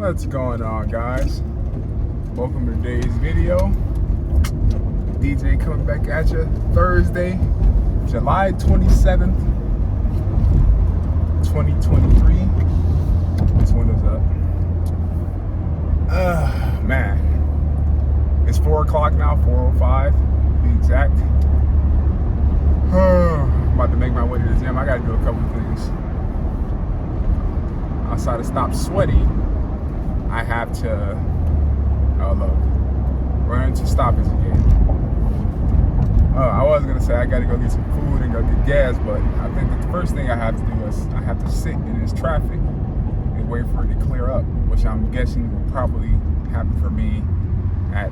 What's going on, guys? Welcome to today's video. DJ coming back at you Thursday, July 27th, 2023. This window's up. Man. It's 4 o'clock now, 4:05 to be exact. I'm about to make my way to the gym. I gotta do a couple of things. Outside to stop sweating, I have to, run into stoppage again. I was gonna say I gotta go get some food and go get gas, but I think that the first thing I have to do is I have to sit in this traffic and wait for it to clear up, which I'm guessing will probably happen for me at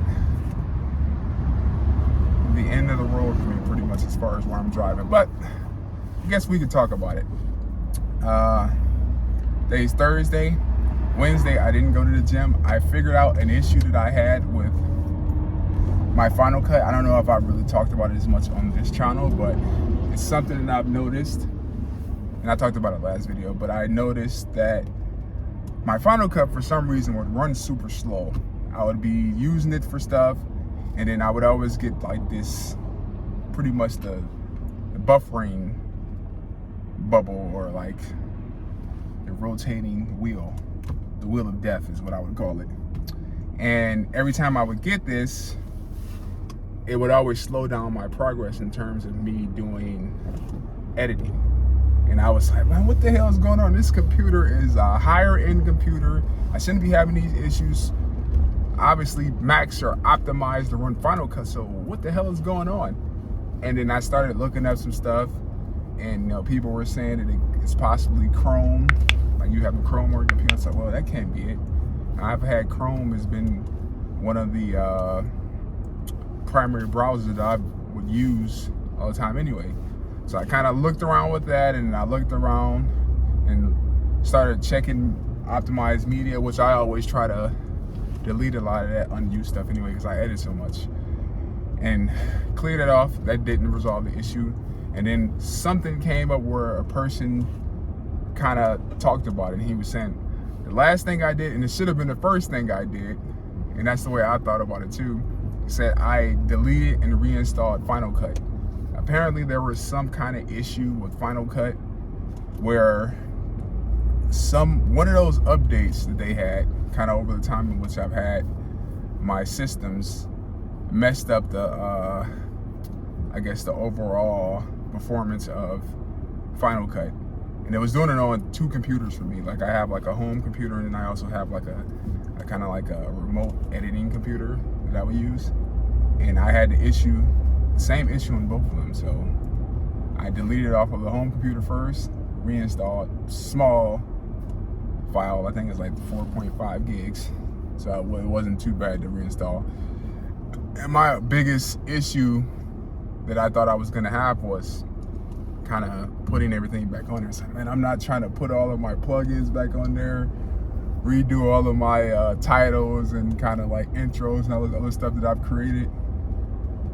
the end of the road for me, pretty much, as far as where I'm driving. But I guess we could talk about it. Today's Thursday. Wednesday, I didn't go to the gym. I figured out an issue that I had with my Final Cut. I don't know if I've really talked about it as much on this channel, but it's something that I've noticed, and I talked about it last video, but I noticed that my Final Cut, for some reason, would run super slow. I would be using it for stuff, and then I would always get like this, pretty much the buffering bubble, or like the rotating wheel. The wheel of death is what I would call it. And every time I would get this, it would always slow down my progress in terms of me doing editing. And I was like, man, what the hell is going on? This computer is a higher end computer. I shouldn't be having these issues. Obviously, Macs are optimized to run Final Cut, so what the hell is going on? And then I started looking up some stuff, and people were saying that it's possibly Chrome. Like, you have a Chrome or a computer. I said, well, that can't be it. I've had Chrome has been one of the primary browsers that I would use all the time anyway. So I kind of looked around with that, and I looked around and started checking optimized media, which I always try to delete a lot of that unused stuff anyway, because I edit so much, and cleared it off. That didn't resolve the issue. And then something came up where a person kind of talked about it, and he was saying, the last thing I did, and it should have been the first thing I did, and that's the way I thought about it too. He said I deleted and reinstalled Final Cut. Apparently there was some kind of issue with Final Cut where one of those updates that they had kind of over the time in which I've had my systems messed up the I guess the overall performance of Final Cut. And it was doing it on 2 computers for me. Like, I have like a home computer, and then I also have like a kind of like a remote editing computer that I would use. And I had the same issue on both of them. So I deleted it off of the home computer first, reinstalled, small file, I think it's like 4.5 gigs. So it wasn't too bad to reinstall. And my biggest issue that I thought I was gonna have was kind of putting everything back on there. So, man, I'm not trying to put all of my plugins back on there, redo all of my titles and kind of like intros and all the other stuff that I've created.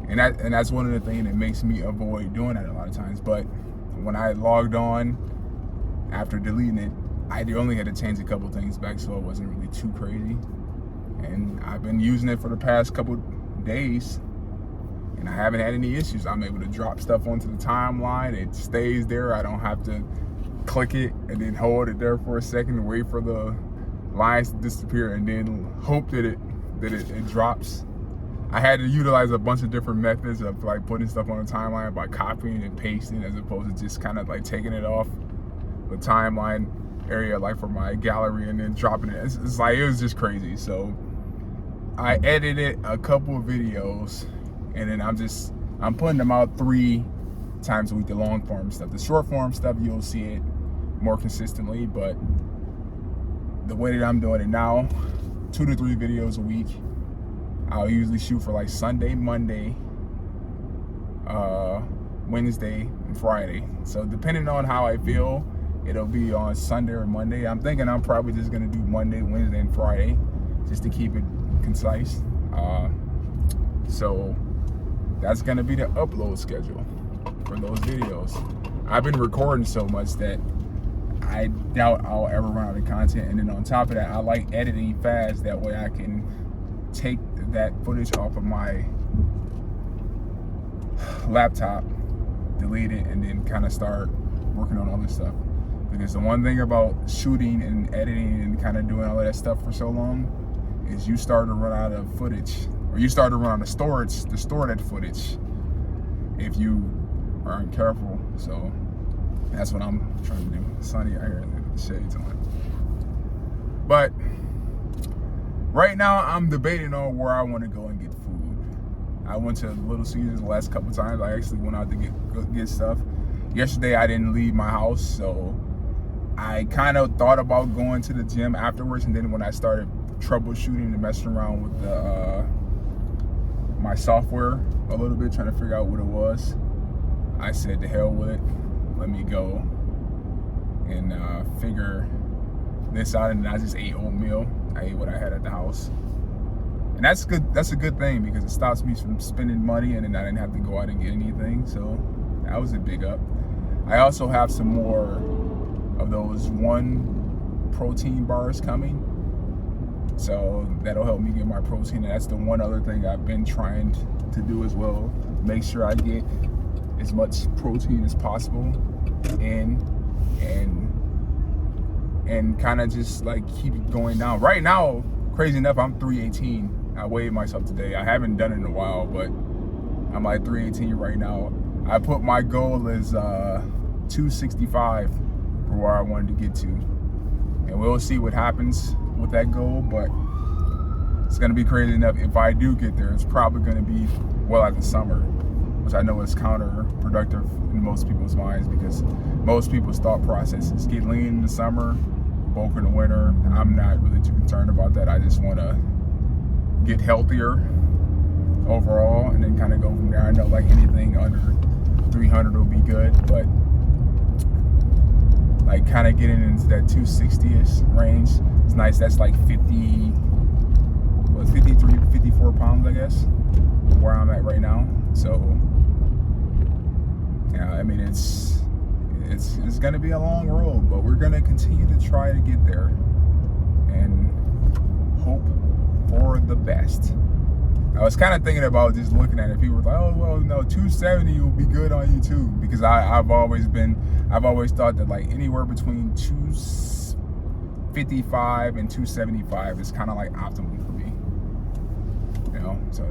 And that's one of the things that makes me avoid doing that a lot of times. But when I logged on after deleting it, I only had to change a couple things back, so it wasn't really too crazy. And I've been using it for the past couple days, and I haven't had any issues. I'm able to drop stuff onto the timeline. It stays there. I don't have to click it and then hold it there for a second and wait for the lines to disappear and then hope that it drops. I had to utilize a bunch of different methods of like putting stuff on the timeline by copying and pasting, as opposed to just kind of like taking it off the timeline area, like for my gallery, and then dropping it. It's like, it was just crazy. So I edited a couple of videos, and then I'm putting them out 3 times a week, the long form stuff. The short form stuff, you'll see it more consistently, but the way that I'm doing it now, 2 to 3 videos a week. I'll usually shoot for like Sunday, Monday, Wednesday, and Friday. So depending on how I feel, it'll be on Sunday or Monday. I'm thinking I'm probably just gonna do Monday, Wednesday, and Friday, just to keep it concise. So that's gonna be the upload schedule for those videos. I've been recording so much that I doubt I'll ever run out of content. And then on top of that, I like editing fast. That way I can take that footage off of my laptop, delete it, and then kind of start working on other stuff. Because the one thing about shooting and editing and kind of doing all of that stuff for so long is you start to run out of footage, or you start to run out of storage to store that footage if you aren't careful. So that's what I'm trying to do. Sunny out here, the shades on. But right now I'm debating on where I want to go and get food. I went to Little Caesars the last couple times. I actually went out to get stuff. Yesterday I didn't leave my house, so I kind of thought about going to the gym afterwards, and then when I started troubleshooting and messing around with my software a little bit, trying to figure out what it was, I said to hell with it. Let me go and figure this out. And then I just ate oatmeal. I ate what I had at the house, and that's good. That's a good thing because it stops me from spending money, and then I didn't have to go out and get anything. So that was a big up. I also have some more of those one protein bars coming, so that'll help me get my protein. And that's the one other thing I've been trying to do as well. Make sure I get as much protein as possible in, and kind of just like keep it going down. Right now, crazy enough, I'm 318. I weighed myself today. I haven't done it in a while, but I'm like 318 right now. I put my goal as 265 for where I wanted to get to, and we'll see what happens with that goal. But it's gonna be crazy enough. If I do get there, it's probably gonna be well after summer, which I know is counterproductive in most people's minds, because most people's thought process is get lean in the summer, bulk in the winter. I'm not really too concerned about that. I just want to get healthier overall, and then kind of go from there. I know like anything under 300 will be good, but like kind of getting into that 260-ish range, it's nice. That's like 53, 54 pounds, I guess, where I'm at right now. So yeah, I mean, it's gonna be a long road, but we're gonna continue to try to get there and hope for the best. I was kind of thinking about just looking at it. People were like, oh, well, no, 270 will be good on you too. Because I've always thought that like anywhere between 255 and 275 is kind of like optimal for me. You know, so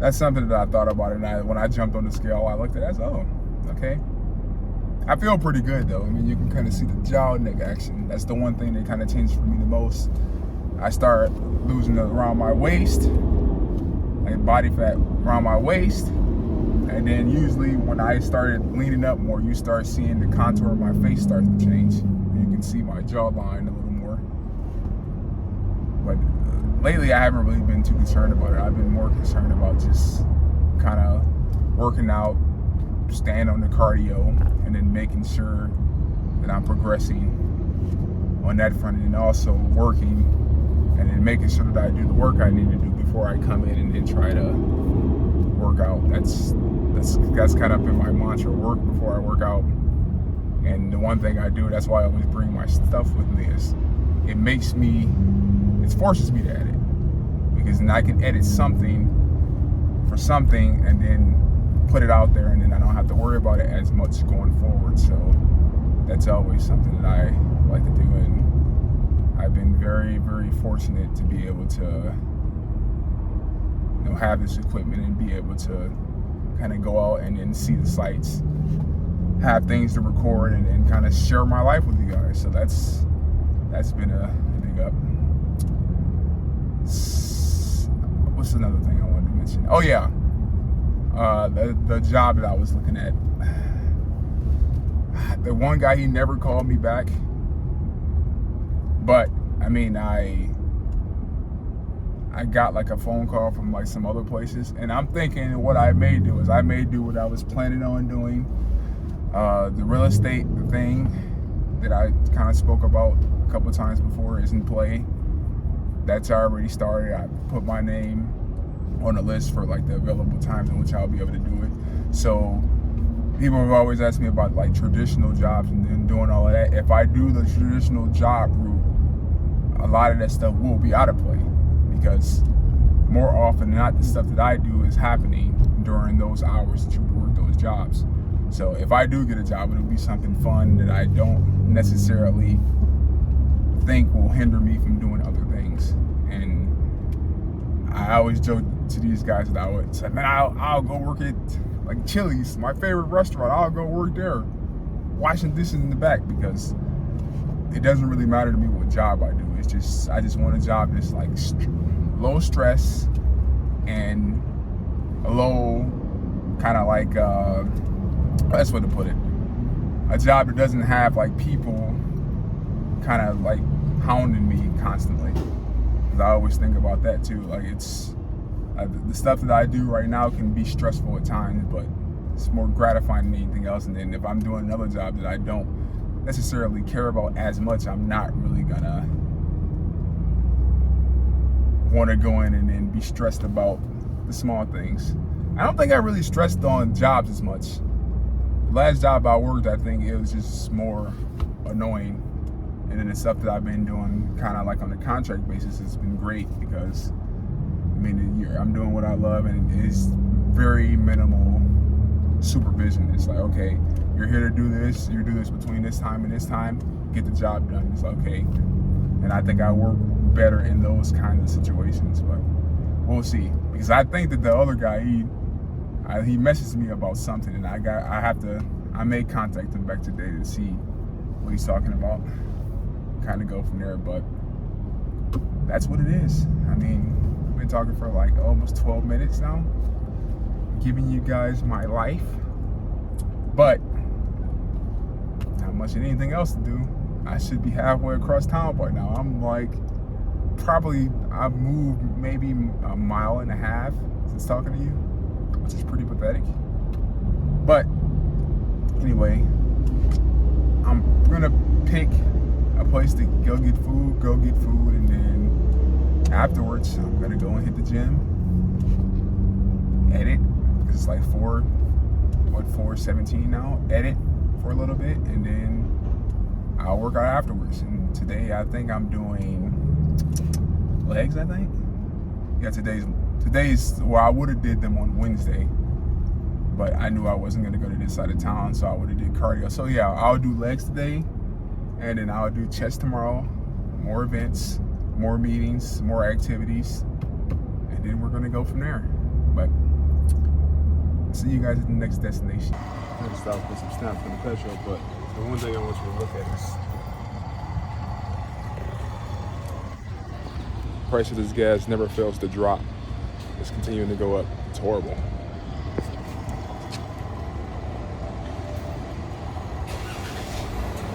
that's something that I thought about. And when I jumped on the scale, I looked at it as, oh, okay. I feel pretty good though. I mean, you can kind of see the jaw neck action. That's the one thing that kind of changed for me the most. I started losing around my waist, like body fat around my waist, and then usually when I started leaning up more, you start seeing the contour of my face start to change. You can see my jawline a little more. But lately, I haven't really been too concerned about it. I've been more concerned about just kind of working out, staying on the cardio, and then making sure that I'm progressing on that front, and also working, and then making sure that I do the work I need to do before I come in and then try to work out. That's kind of been my mantra: work before I work out. And the one thing I do, that's why I always bring my stuff with me, is it forces me to edit, because then I can edit something for something and then put it out there, and then I don't have to worry about it as much going forward. So that's always something that I like to do, and I've been very, very fortunate to be able to, you know, have this equipment and be able to kind of go out and then see the sights, have things to record, and then kind of share my life with you guys. So that's been a big up. What's another thing I wanted to mention? Oh yeah, the job that I was looking at. The one guy, he never called me back. But I mean, I got like a phone call from like some other places, and I'm thinking what I may do is I may do what I was planning on doing. The real estate thing that I kind of spoke about a couple of times before is in play. That's already started. I put my name on the list for like the available times in which I'll be able to do it. So people have always asked me about like traditional jobs and then doing all of that. If I do the traditional job route, a lot of that stuff will be out of play, because more often than not, the stuff that I do is happening during those hours that you would work those jobs. So if I do get a job, it'll be something fun that I don't necessarily think will hinder me from doing other things. And I always joke to these guys that I would say, man, I'll go work at like Chili's, my favorite restaurant. I'll go work there, washing dishes in the back, because it doesn't really matter to me what job I do. It's just, I just want a job that's like low stress and a low kind of like, that's what to put it. A job that doesn't have like people kind of like hounding me constantly. Because I always think about that too. Like it's, the stuff that I do right now can be stressful at times, but it's more gratifying than anything else. And then if I'm doing another job that I don't necessarily care about as much, I'm not really gonna want to go in and then be stressed about the small things. I don't think I really stressed on jobs as much. The last job I worked, I think it was just more annoying. And then the stuff that I've been doing kind of like on a contract basis has been great, because I mean, I'm doing what I love, and it's very minimal supervision. It's like, okay, you're here to do this, you do this between this time and this time, get the job done. It's like, okay. And I think I work better in those kinds of situations, but we'll see. Because I think that the other guy, he messaged me about something, and I may contact him back today to see what he's talking about. Kind of go from there, but that's what it is. I mean, I've been talking for like almost 12 minutes now, giving you guys my life, but not much of anything else to do. I should be halfway across town by now. I'm like, I've moved maybe a mile and a half since talking to you, which is pretty pathetic. But anyway, I'm gonna pick a place to go get food, and then afterwards I'm gonna go and hit the gym, edit, because it's like 4:17 now, edit for a little bit, and then I'll work out afterwards. And today I think I'm doing legs, I think. Yeah, today's, well, I would have did them on Wednesday, but I knew I wasn't gonna go to this side of town, so I would have did cardio. So yeah, I'll do legs today, and then I'll do chest tomorrow, more events, more meetings, more activities, and then we're gonna go from there. But see you guys at the next destination. I'm gonna stop with some snaps from the petrol, but the one thing I want you to look at is the price of this gas never fails to drop. It's continuing to go up. It's horrible.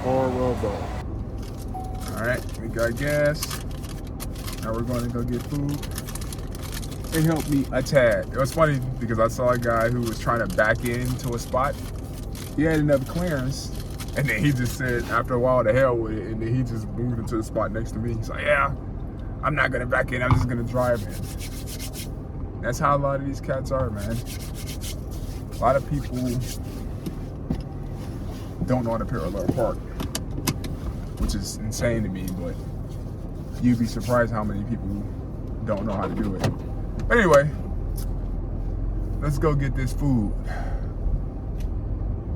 Horrible. All right, we got gas. Now we're going to go get food. It helped me a tad. It was funny because I saw a guy who was trying to back into a spot. He had enough clearance, and then he just said, after a while, to hell with it, and then he just moved into the spot next to me. He's like, yeah, I'm not gonna back in, I'm just gonna drive in. That's how a lot of these cats are, man. A lot of people don't know how to parallel park, which is insane to me, but you'd be surprised how many people don't know how to do it. But anyway, let's go get this food.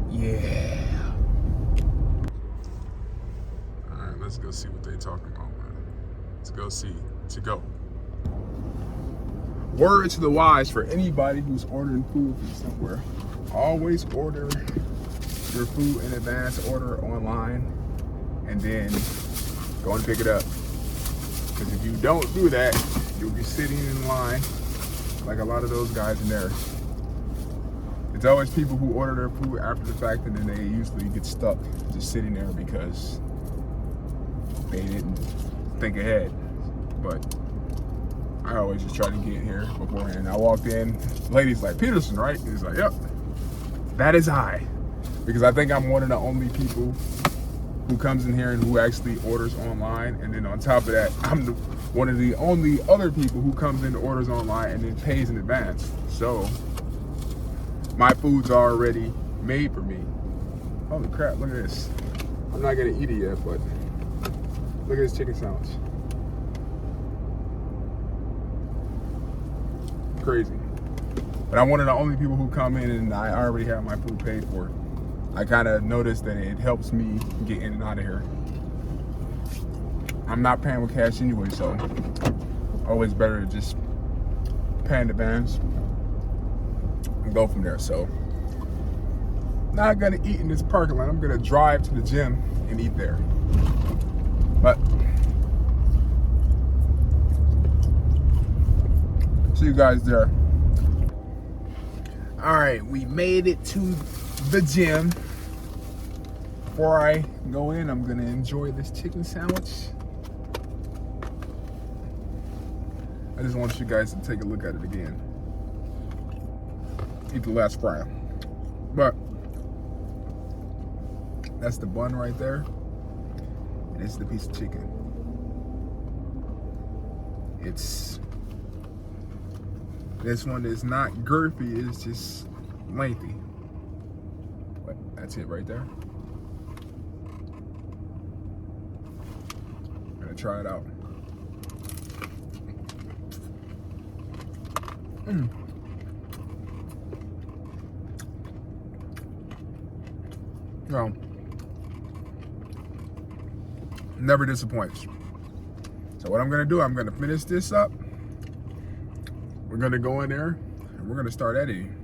Yeah. All right, let's go see what they talking about, man. Let's go see. To go. Word to the wise for anybody who's ordering food from somewhere. Always order your food in advance, order online, and then go and pick it up. Because if you don't do that, you'll be sitting in line like a lot of those guys in there. It's always people who order their food after the fact, and then they usually get stuck just sitting there because they didn't think ahead. But I always just try to get here beforehand. I walked in, the lady's like, Peterson, right? He's like, yep, that is I. Because I think I'm one of the only people who comes in here and who actually orders online. And then on top of that, I'm one of the only other people who comes in and orders online and then pays in advance. So my food's already made for me. Holy crap, look at this. I'm not gonna eat it yet, but look at this chicken sandwich. Crazy. But I'm one of the only people who come in and I already have my food paid for. I kind of noticed that it helps me get in and out of here. I'm not paying with cash anyway, so always better to just pay in advance and go from there. So not gonna eat in this parking lot. I'm gonna drive to the gym and eat there. But see you guys there. All right, we made it to the gym. Before I go in, I'm gonna enjoy this chicken sandwich. I just want you guys to take a look at it again. Eat the last fry. But that's the bun right there. And this is the piece of chicken. This one is not girthy, it's just lengthy. But that's it right there. I'm gonna try it out. Well, never disappoints. So what I'm gonna do, I'm gonna finish this up. We're gonna go in there and we're gonna start editing.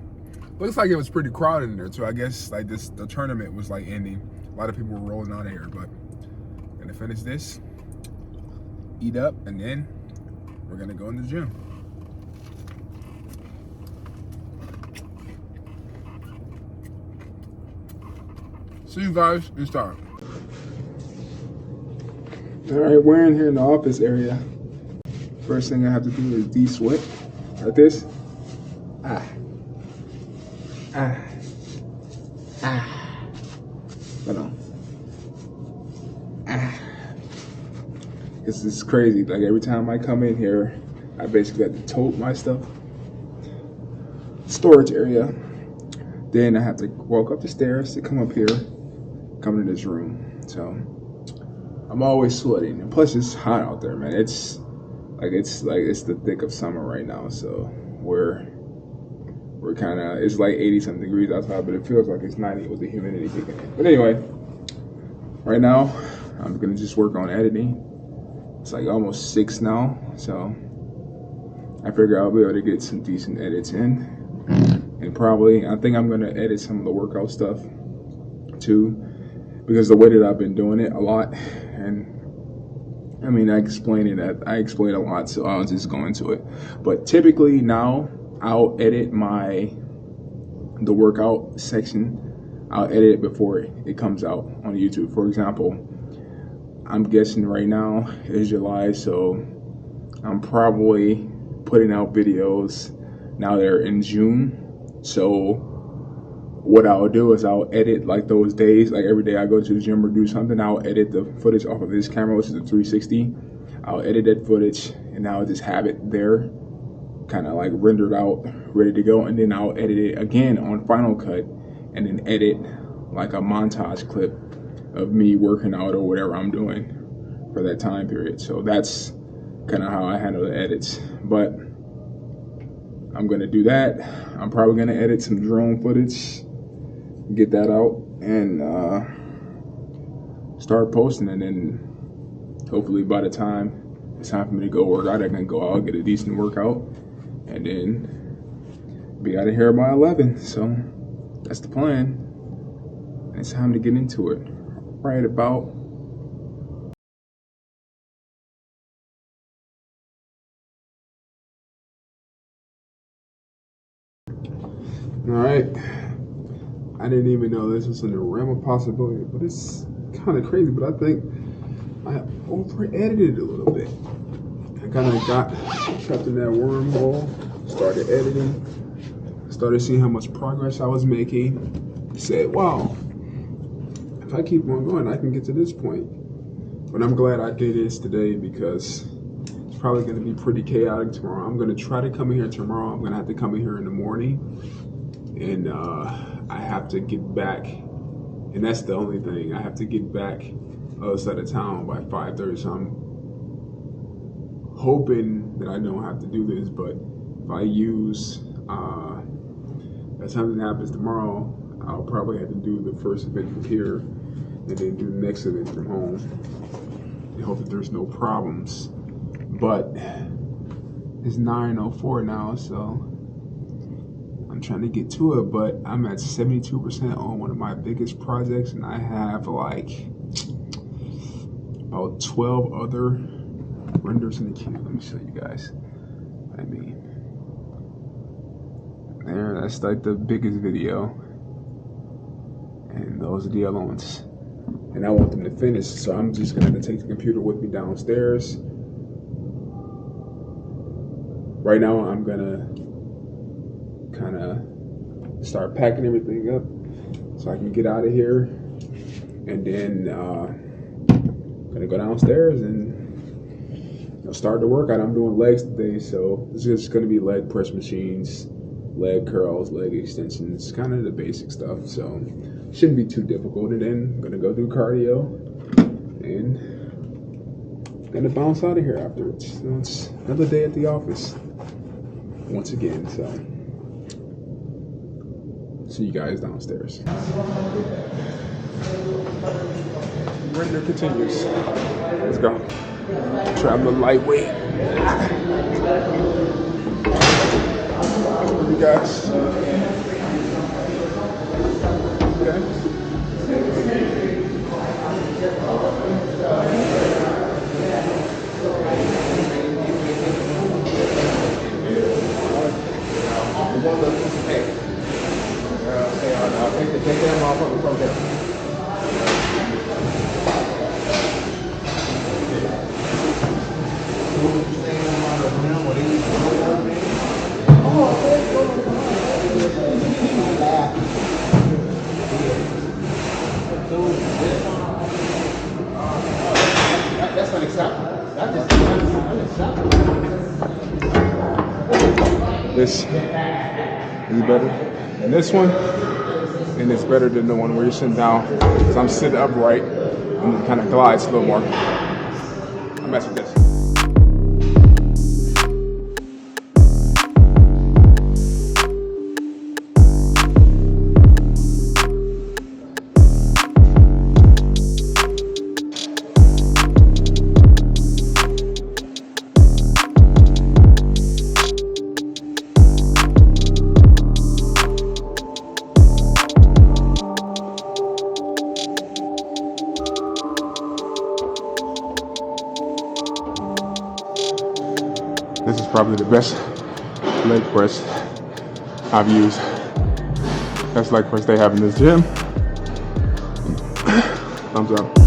Looks like it was pretty crowded in there too. I guess like the tournament was like ending. A lot of people were rolling out of here, but I'm gonna finish this, eat up, and then we're gonna go in the gym. See you guys this time. All right, we're in here in the office area. First thing I have to do is de-sweat, like this. Hold on. This is crazy. Like every time I come in here, I basically have to tote my stuff. Storage area. Then I have to walk up the stairs to come up here, come to this room. So I'm always sweating, and plus it's hot out there, man. It's the thick of summer right now. So we're kind of, it's like 80 something degrees outside, but it feels like it's 90 with the humidity kicking in. But anyway, right now I'm gonna just work on editing. It's like almost 6 now, so I figure I'll be able to get some decent edits in. And probably, I think I'm gonna edit some of the workout stuff too, because the way that I've been doing it a lot, and I mean, I explain a lot, so I'll just go into it. But typically now, I'll edit the workout section. I'll edit it before it comes out on YouTube. For example, I'm guessing right now is July, so I'm probably putting out videos now they're in June. So what I'll do is I'll edit like those days, like every day I go to the gym or do something, I'll edit the footage off of this camera, which is a 360. I'll edit that footage and I'll just have it there, kind of like rendered out, ready to go. And then I'll edit it again on Final Cut and then edit like a montage clip of me working out or whatever I'm doing for that time period. So that's kind of how I handle the edits. But I'm gonna do that. I'm probably gonna edit some drone footage, get that out, and start posting. And then hopefully by the time it's time for me to go work out, I can go out, get a decent workout, and then be out of here by 11. So that's the plan. And it's time to get into it. Right about all right. I didn't even know this was in the realm of possibility, but it's kind of crazy. But I think I over-edited a little bit. I kind of got trapped in that wormhole, started editing, started seeing how much progress I was making. Said, wow, if I keep on going, I can get to this point. But I'm glad I did this today because it's probably going to be pretty chaotic tomorrow. I'm going to try to come in here tomorrow. I'm going to have to come in here in the morning. And I have to get back, and that's the only thing. I have to get back other side of town by 5:30. So I'm hoping that I don't have to do this, but if I use if something happens tomorrow, I'll probably have to do the first event from here and then do the next event from home and hope that there's no problems. But it's 9:04 now, so I'm trying to get to it, but I'm at 72% on one of my biggest projects, and I have like about 12 other renders in the queue. Let me show you guys what I mean. There, that's like the biggest video, and those are the other ones. And I want them to finish, so I'm just gonna have to take the computer with me downstairs. Right now, I'm gonna kind of start packing everything up so I can get out of here, and then gonna go downstairs and start the workout. I'm doing legs today, so it's just gonna be leg press machines, leg curls, leg extensions, kind of the basic stuff, so shouldn't be too difficult. And then I'm gonna go do cardio and gonna bounce out of here afterwards. So it's another day at the office once again, so see you guys downstairs. Render continues. Let's go. Traveling lightweight. You guys. Okay. Take them off of the program. That's unacceptable. That is unacceptable. This is better than this one, and it's better than the one where you're sitting down, because I'm sitting upright and it kind of glides a little more. I mess with this. This is probably the best leg press I've used. Best leg press they have in this gym. Thumbs up.